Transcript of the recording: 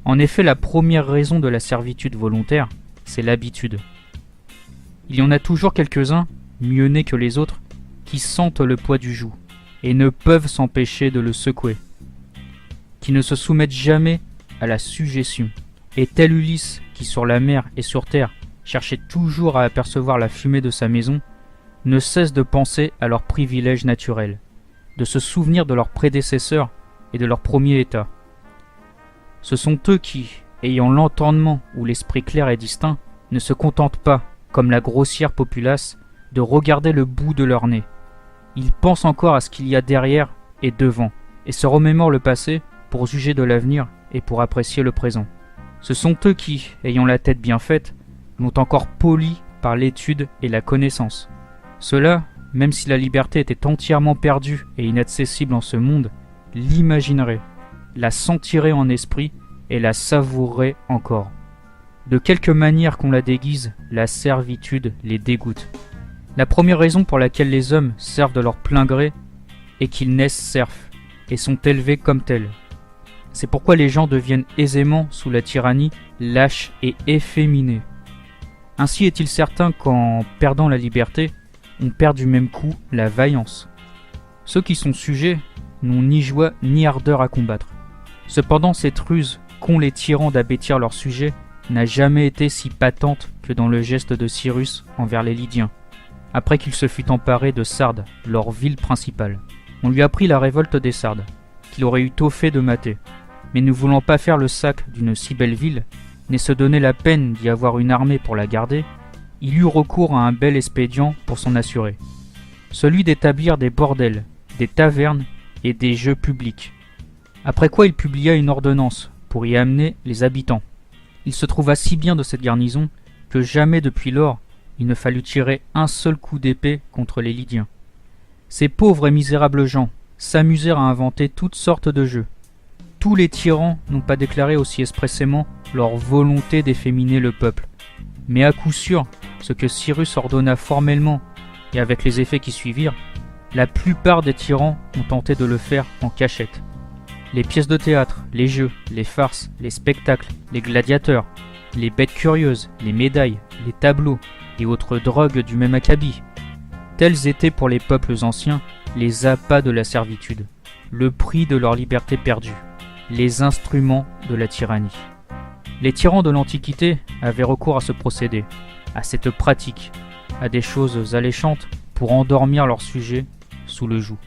En effet, la première raison de la servitude volontaire, c'est l'habitude. Il y en a toujours quelques-uns, mieux nés que les autres, qui sentent le poids du joug et ne peuvent s'empêcher de le secouer, qui ne se soumettent jamais à la sujétion. Et tel Ulysse, qui sur la mer et sur terre cherchait toujours à apercevoir la fumée de sa maison, ne cesse de penser à leurs privilèges naturels, de se souvenir de leurs prédécesseurs et de leur premier état. Ce sont eux qui, ayant l'entendement ou l'esprit clair et distinct, ne se contentent pas, comme la grossière populace, de regarder le bout de leur nez. Ils pensent encore à ce qu'il y a derrière et devant, et se remémorent le passé pour juger de l'avenir et pour apprécier le présent. Ce sont eux qui, ayant la tête bien faite, l'ont encore polie par l'étude et la connaissance. Ceux-là, même si la liberté était entièrement perdue et inaccessible en ce monde, l'imagineraient, la sentiraient en esprit et la savoureraient encore. De quelque manière qu'on la déguise, la servitude les dégoûte. La première raison pour laquelle les hommes servent de leur plein gré est qu'ils naissent serfs et sont élevés comme tels. C'est pourquoi les gens deviennent aisément, sous la tyrannie, lâches et efféminés. Ainsi est-il certain qu'en perdant la liberté, on perd du même coup la vaillance. Ceux qui sont sujets n'ont ni joie ni ardeur à combattre. Cependant, cette ruse qu'ont les tyrans d'abêtir leurs sujets n'a jamais été si patente que dans le geste de Cyrus envers les Lydiens, après qu'il se fut emparé de Sardes, leur ville principale. On lui apprit la révolte des Sardes, qu'il aurait eu tôt fait de mater, mais ne voulant pas faire le sac d'une si belle ville, ni se donner la peine d'y avoir une armée pour la garder, il eut recours à un bel expédient pour s'en assurer, celui d'établir des bordels, des tavernes et des jeux publics. Après quoi il publia une ordonnance pour y amener les habitants. Il se trouva si bien de cette garnison que jamais depuis lors il ne fallut tirer un seul coup d'épée contre les Lydiens. Ces pauvres et misérables gens s'amusèrent à inventer toutes sortes de jeux. Tous les tyrans n'ont pas déclaré aussi expressément leur volonté d'efféminer le peuple, mais à coup sûr, ce que Cyrus ordonna formellement et avec les effets qui suivirent, la plupart des tyrans ont tenté de le faire en cachette. Les pièces de théâtre, les jeux, les farces, les spectacles, les gladiateurs, les bêtes curieuses, les médailles, les tableaux et autres drogues du même acabit. Tels étaient pour les peuples anciens les appâts de la servitude, le prix de leur liberté perdue, les instruments de la tyrannie. Les tyrans de l'Antiquité avaient recours à ce procédé, à cette pratique, à des choses alléchantes pour endormir leurs sujets sous le joug.